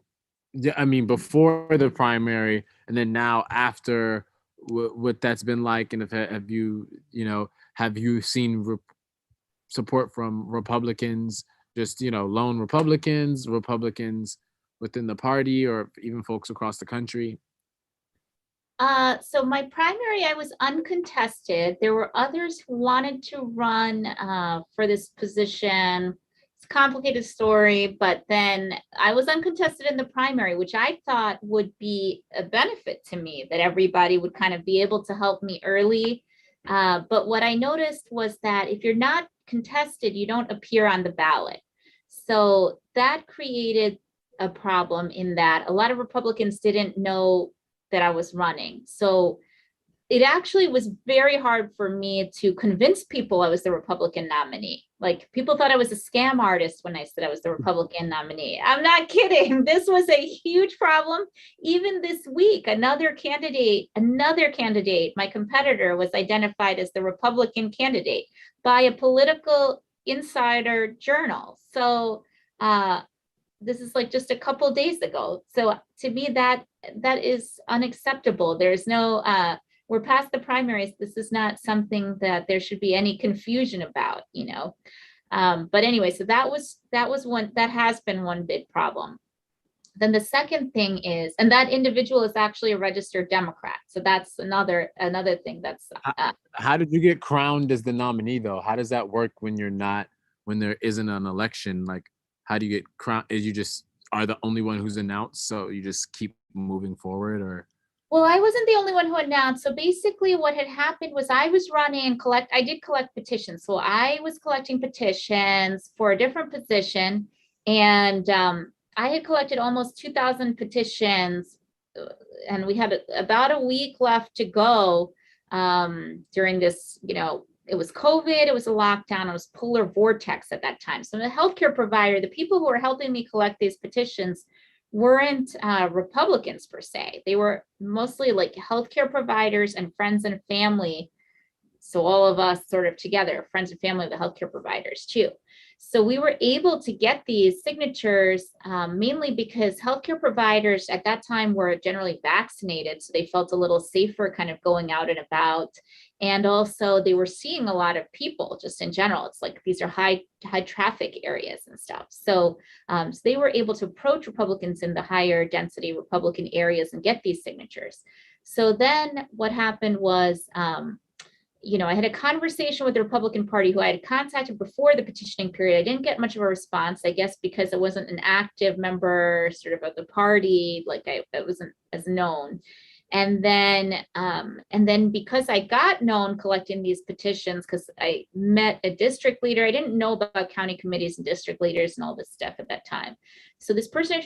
yeah, I mean, before the primary, and then now after, what that's been like, and have you, have you seen support from Republicans, just lone Republicans within the party, or even folks across the country?
So my primary, I was uncontested. There were others who wanted to run for this position. It's a complicated story, but then I was uncontested in the primary, which I thought would be a benefit to me, that everybody would kind of be able to help me early. But what I noticed was that if you're not contested, you don't appear on the ballot. So that created a problem, in that a lot of Republicans didn't know that I was running. So it actually was very hard for me to convince people I was the Republican nominee. Like, people thought I was a scam artist when I said I was the Republican nominee. I'm not kidding. This was a huge problem. Even this week, another candidate, my competitor, was identified as the Republican candidate by a political insider journal. So this is like just a couple days ago. So to me, that is unacceptable. There's no, we're past the primaries. This is not something that there should be any confusion about, But anyway, so that has been one big problem. Then the second thing is, and that individual is actually a registered Democrat. So that's another thing that's.
How did you get crowned as the nominee, though? How does that work when there isn't an election? Like, how do you get crowned? Is you just are the only one who's announced, so you just keep moving forward, or?
Well, I wasn't the only one who announced. So basically what had happened was I was running and I did collect petitions. So I was collecting petitions for a different position, and I had collected almost 2,000 petitions, and we had about a week left to go during this, it was COVID, it was a lockdown, it was polar vortex at that time. So the healthcare provider, the people who were helping me collect these petitions, weren't Republicans per se. They were mostly like healthcare providers and friends and family. So all of us sort of together, friends and family of the healthcare providers too. So we were able to get these signatures mainly because healthcare providers at that time were generally vaccinated. So they felt a little safer kind of going out and about. And also they were seeing a lot of people just in general. It's like these are high traffic areas and stuff. So, so they were able to approach Republicans in the higher density Republican areas and get these signatures. So then what happened was, I had a conversation with the Republican Party who I had contacted before the petitioning period. I didn't get much of a response, I guess, because I wasn't an active member sort of the party, like I wasn't as known. And then because I got known collecting these petitions, because I met a district leader, I didn't know about county committees and district leaders and all this stuff at that time. So this person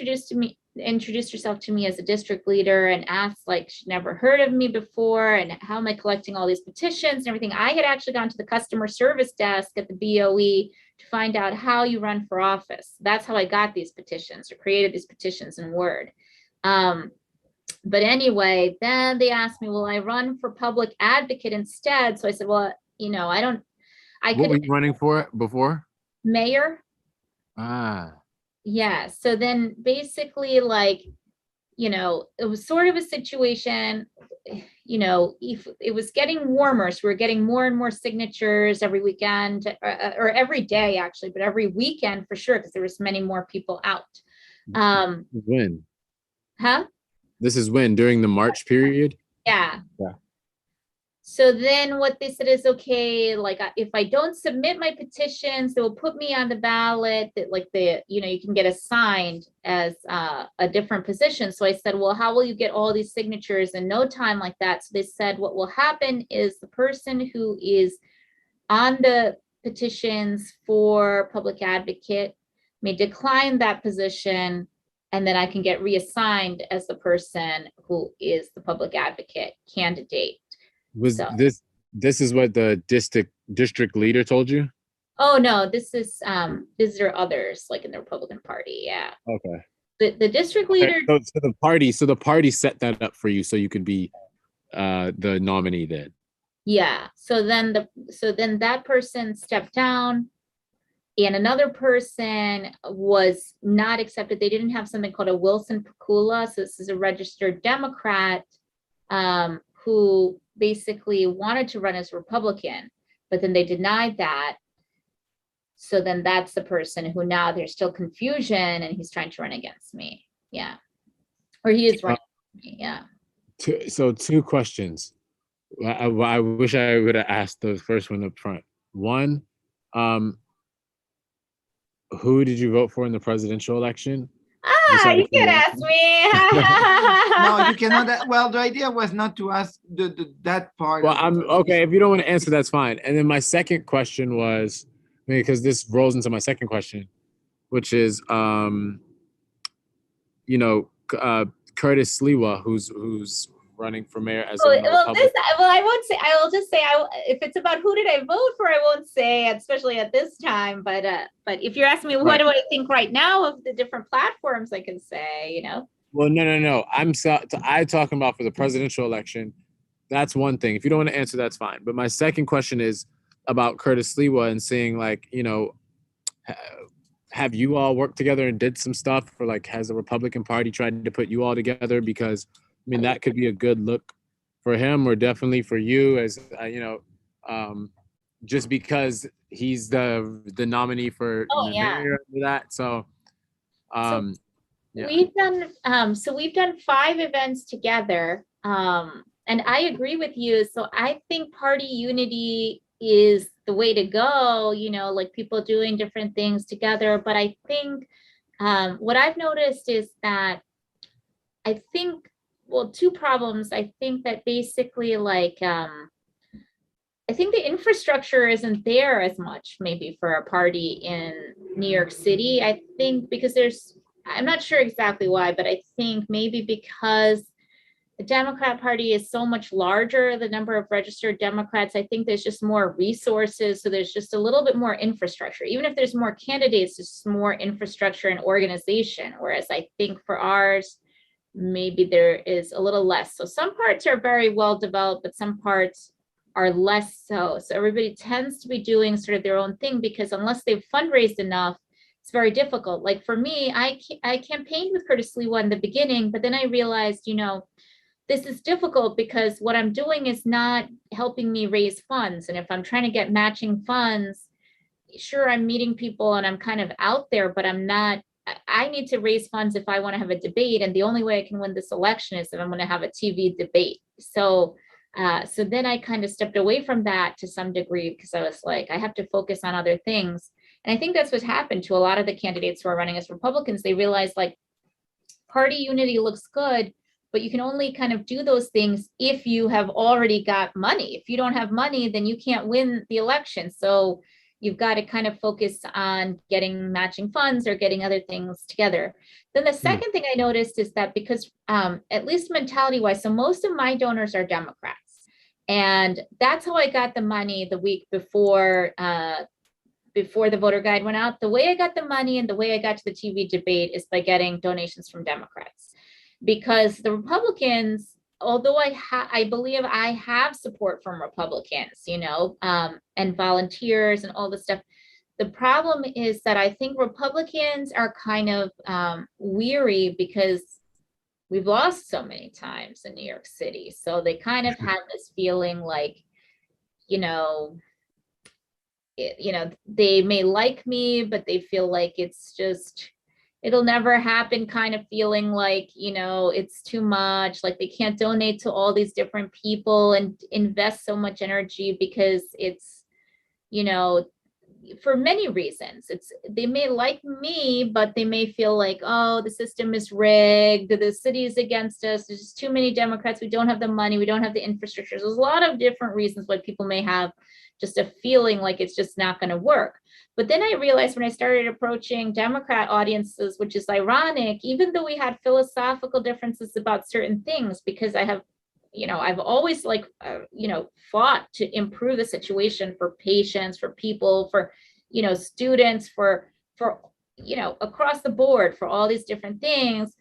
introduced herself to me as a district leader and asked, like, she'd never heard of me before and how am I collecting all these petitions and everything. I had actually gone to the customer service desk at the BOE to find out how you run for office. That's how I got these petitions or created these petitions in Word. But anyway, then they asked me, will I run for public advocate instead? So I said, well, I
What
could.
were you running for before?
Mayor.
Ah.
Yeah. So then basically, like, it was sort of a situation, if it was getting warmer, so we were getting more and more signatures every weekend or every day actually, but every weekend for sure, because there was many more people out.
When?
Huh?
This is when, during the March period?
Yeah.
Yeah.
So then what they said is, okay, like if I don't submit my petitions, they will put me on the ballot, that like you can get assigned as a different position. So I said, well, how will you get all these signatures in no time like that? So they said, what will happen is the person who is on the petitions for public advocate may decline that position, and then I can get reassigned as the person who is the public advocate candidate.
This is what the district leader told you?
Oh no, these are others like in the Republican Party. Yeah.
Okay.
the district leader,
So the party set that up for you so you could be the nominee then.
yeah. So then that person stepped down, and another person was not accepted. They didn't have something called a Wilson Pakula. So this is a registered Democrat who basically wanted to run as Republican, but then they denied that. So then that's the person who now there's still confusion and he's trying to run against me. Yeah. Or he is running against me. Yeah.
Two questions. I wish I would have asked the first one up front. One, who did you vote for in the presidential election?
You can ask me.
No, you cannot. Well, the idea was not to ask that part.
Well, I'm okay. If you don't want to answer, that's fine. And then my second question was, because this rolls into my second question, which is, Curtis Sliwa, who's running for mayor as a Republican.
I won't say. I will just say, if it's about who did I vote for, I won't say, especially at this time. But if you're asking me what do I think right now of the different platforms, I can say,
Well, no. I'm talking about for the presidential election. That's one thing. If you don't want to answer, that's fine. But my second question is about Curtis Sliwa and seeing, like, have you all worked together and did some stuff, or like has the Republican Party tried to put you all together? Because that could be a good look for him, or definitely for you, as just because he's the nominee for mayor under that. So, yeah.
We've done 5 events together, and I agree with you. So I think party unity is the way to go. Like people doing different things together. But I think what I've noticed is that two problems. I think that basically, like, I think the infrastructure isn't there as much maybe for a party in New York City. I think because I'm not sure exactly why, but I think maybe because the Democrat Party is so much larger, the number of registered Democrats, I think there's just more resources. So there's just a little bit more infrastructure. Even if there's more candidates, there's more infrastructure and organization. Whereas I think for ours, maybe there is a little less. So some parts are very well developed, but some parts are less so. So everybody tends to be doing sort of their own thing, because unless they've fundraised enough, it's very difficult. Like for me, I campaigned with Curtis Sliwa in the beginning, but then I realized, this is difficult because what I'm doing is not helping me raise funds. And if I'm trying to get matching funds, sure, I'm meeting people and I'm kind of out there, but I need to raise funds if I want to have a debate. And the only way I can win this election is if I'm going to have a TV debate. So then I kind of stepped away from that to some degree, because I was like, I have to focus on other things. And I think that's what happened to a lot of the candidates who are running as Republicans. They realized, like, party unity looks good, but you can only kind of do those things if you have already got money. If you don't have money, then you can't win the election. So you've got to kind of focus on getting matching funds or getting other things together. Then the second thing I noticed is that because at least mentality-wise, so most of my donors are Democrats. And that's how I got the money the week before the voter guide went out. The way I got the money and the way I got to the TV debate is by getting donations from Democrats. Because the Republicans, although I believe I have support from Republicans, and volunteers and all this stuff, the problem is that I think Republicans are kind of weary because we've lost so many times in New York City. So they kind of have this feeling like, they may like me, but they feel like it'll never happen, kind of feeling like, it's too much, like they can't donate to all these different people and invest so much energy because it's, for many reasons. They may like me, but they may feel like, oh, the system is rigged, the city is against us, there's just too many Democrats, we don't have the money, we don't have the infrastructure. There's a lot of different reasons why people may have just a feeling like it's just not going to work. But then I realized when I started approaching Democrat audiences, which is ironic, even though we had philosophical differences about certain things, because I have, I've always fought to improve the situation for patients, for people, for, students, for across the board for all these different things,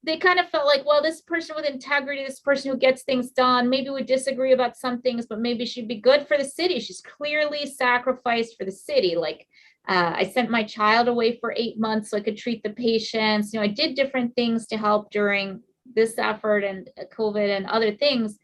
they kind of felt like, well, this person with integrity, this person who gets things done, maybe we disagree about some things, but maybe she'd be good for the city. She's clearly sacrificed for the city. Like, I sent my child away for 8 months so I could treat the patients. I did different things to help during this effort and COVID and other things.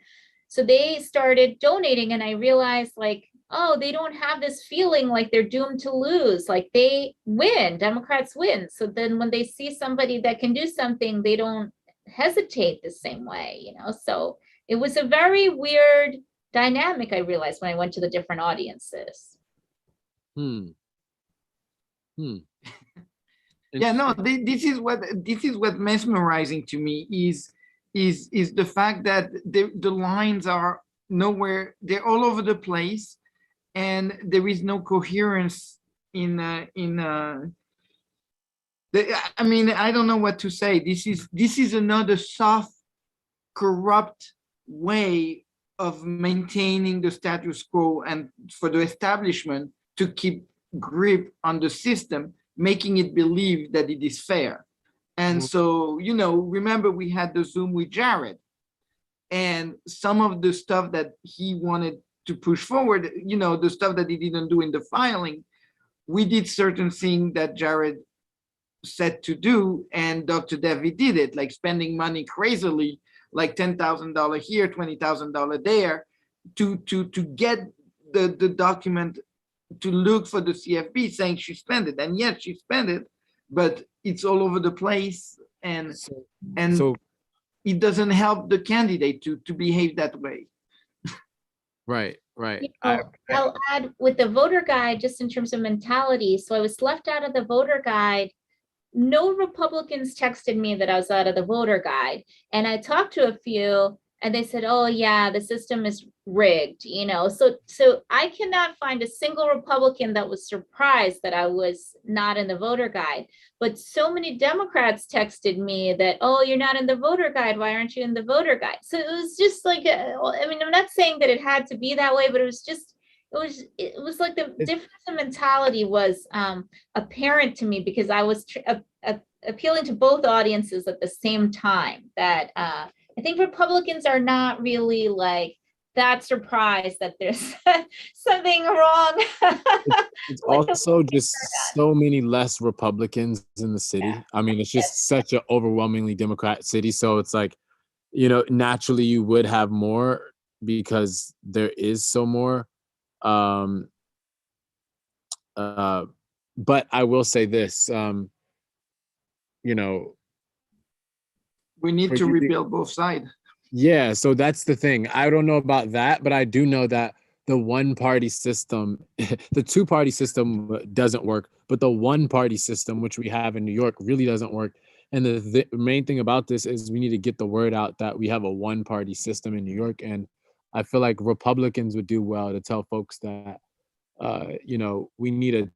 So they started donating, and I realized, like, oh, they don't have this feeling like they're doomed to lose. Like, they win, Democrats win. So then when they see somebody that can do something, they don't hesitate the same way, So it was a very weird dynamic, I realized, when I went to the different audiences.
Yeah, no, this is what mesmerizing to me is the fact that the lines are nowhere, they're all over the place, and there is no coherence I mean, I don't know what to say. This is another soft, corrupt way of maintaining the status quo, and for the establishment to keep grip on the system, making it believe that it is fair. And so, remember, we had the Zoom with Jared, and some of the stuff that he wanted to push forward, the stuff that he didn't do in the filing, we did certain things that Jared said to do, and Dr. Devi did it, like spending money crazily, like $10,000 here, $20,000 there, to get the document, to look for the CFP saying she spent it. And yes, she spent it, but it's all over the place, and it doesn't help the candidate to behave that way.
Right.
I'll add with the voter guide, just in terms of mentality. So I was left out of the voter guide. No Republicans texted me that I was out of the voter guide. And I talked to a few, and they said, oh yeah, the system is rigged, So I cannot find a single Republican that was surprised that I was not in the voter guide. But so many Democrats texted me that, oh, you're not in the voter guide. Why aren't you in the voter guide? So it was just like, I'm not saying that it had to be that way, but it was like the difference in mentality was apparent to me, because I was appealing to both audiences at the same time. That I think Republicans are not really like that surprised that there's something wrong.
It's also just so many less Republicans in the city. Yeah. I mean, it's just such an overwhelmingly Democrat city. So it's like, naturally you would have more because there is so more. But I will say this,
we need to rebuild both sides.
Yeah, so that's the thing. I don't know about that, but I do know that the one-party system, the two-party system doesn't work, but the one-party system, which we have in New York, really doesn't work. And the main thing about this is we need to get the word out that we have a one-party system in New York. And I feel like Republicans would do well to tell folks that, we need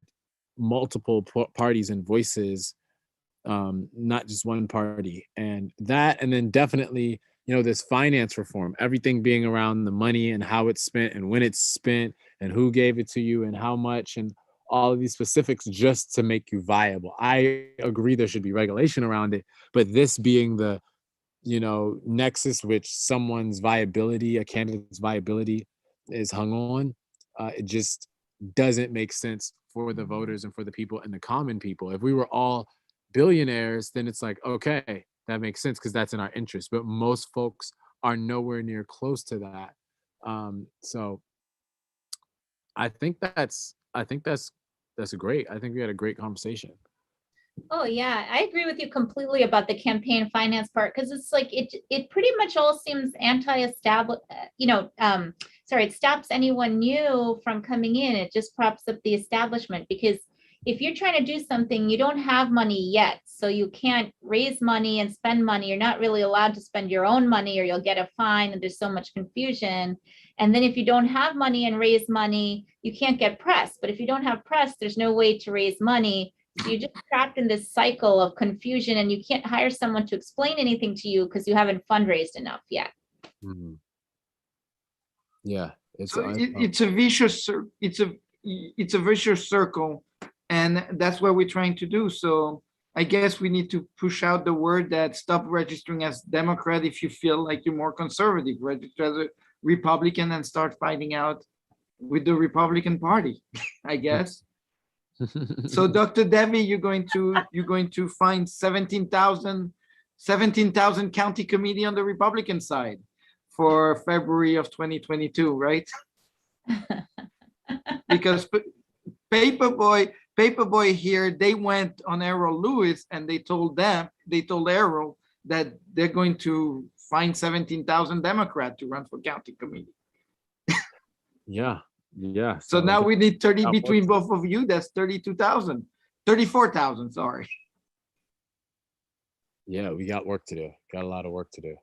multiple parties and voices, not just one party. And then definitely, this finance reform, everything being around the money and how it's spent and when it's spent and who gave it to you and how much, and all of these specifics just to make you viable. I agree there should be regulation around it, but this being the, nexus which someone's viability, a candidate's viability is hung on, it just doesn't make sense for the voters and for the people and the common people. If we were all billionaires, then it's like, okay, that makes sense because that's in our interest. But most folks are nowhere near close to that. So I think that's great. I think we had a great conversation.
Oh yeah, I agree with you completely about the campaign finance part, because it's like it pretty much all seems anti-establishment. It stops anyone new from coming in. It just props up the establishment, because if you're trying to do something, you don't have money yet, so you can't raise money and spend money. You're not really allowed to spend your own money, or you'll get a fine, and there's so much confusion. And then if you don't have money and raise money, you can't get press. But if you don't have press, there's no way to raise money. So you're just trapped in this cycle of confusion, and you can't hire someone to explain anything to you because you haven't fundraised enough yet.
Mm-hmm. Yeah,
it's a vicious circle. And that's what we're trying to do. So I guess we need to push out the word that stop registering as Democrat if you feel like you're more conservative. Register as a Republican and start fighting out with the Republican Party, I guess. So Dr. Devi, you're going to find 17,000 county committee on the Republican side for February of 2022, right? Because Paperboy here, they went on Errol Lewis and they told Errol that they're going to find 17,000 Democrats to run for county committee.
Yeah. Yeah.
So now we need 30
That
between
works.
both of you. That's 32,000, 34,000, sorry.
Yeah, we got work to do. Got a lot of work to do.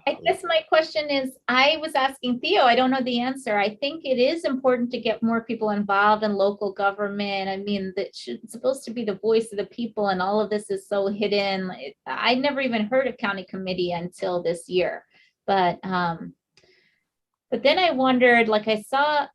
I guess my question is, I was asking Theo, I don't know the answer. I think it is important to get more people involved in local government. I mean, it's supposed to be the voice of the people, and all of this is so hidden. I never even heard of county committee until this year. But then I wondered, like I saw,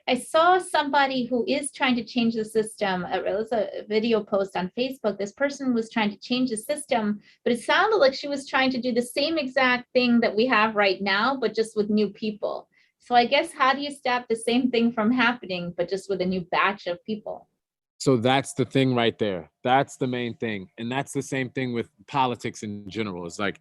I saw somebody who is trying to change the system. It was a video post on Facebook. This person was trying to change the system, but it sounded like she was trying to do the same exact thing that we have right now, but just with new people. So I guess, how do you stop the same thing from happening, but just with a new batch of people?
So that's the thing right there. That's the main thing. And that's the same thing with politics in general. It's like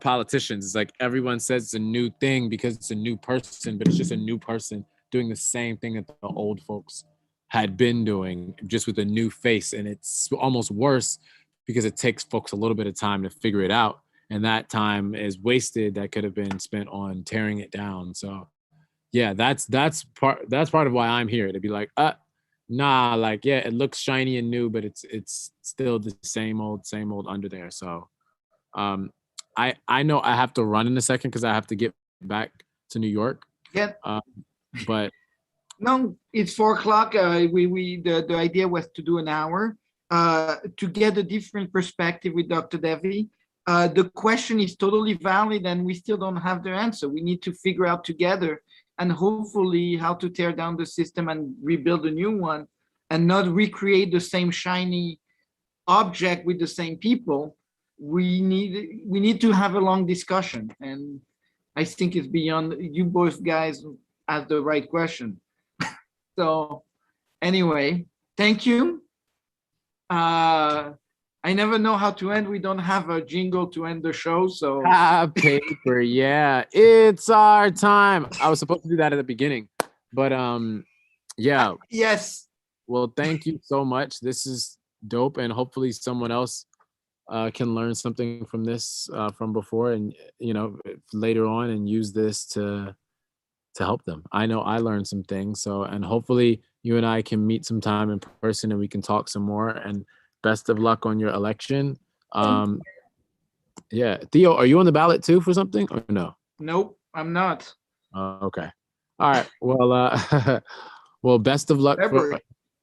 politicians. It's like everyone says it's a new thing because it's a new person, but it's just a new person doing the same thing that the old folks had been doing, just with a new face. And it's almost worse because it takes folks a little bit of time to figure it out. And that time is wasted that could have been spent on tearing it down. So yeah, that's part of why I'm here, to be like, nah, like, yeah, it looks shiny and new, but it's still the same old under there. So I know I have to run in a second because I have to get back to New York.
Yeah.
But
no, it's 4 o'clock. The idea was to do an hour to get a different perspective with Dr. Devi. The question is totally valid, and we still don't have the answer. We need to figure out together, and hopefully how to tear down the system and rebuild a new one, and not recreate the same shiny object with the same people. We need to have a long discussion, and I think it's beyond you both guys. Ask the right question. So anyway, thank you. I never know how to end. We don't have a jingle to end the show, so
paper, yeah, it's our time. I was supposed to do that at the beginning, but yeah.
Yes.
Well, thank you so much. This is dope, and hopefully someone else can learn something from this from before, and later on, and use this to help them. I know I learned some things. So, and hopefully you and I can meet sometime in person and we can talk some more, and best of luck on your election. Yeah. Theo, are you on the ballot too for something or no?
Nope, I'm not.
Okay. All right. Well, well, best of luck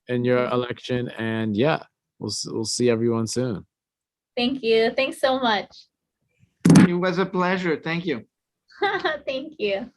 in your election, and yeah, we'll see everyone soon.
Thank you. Thanks so much.
It was a pleasure. Thank you.
Thank you.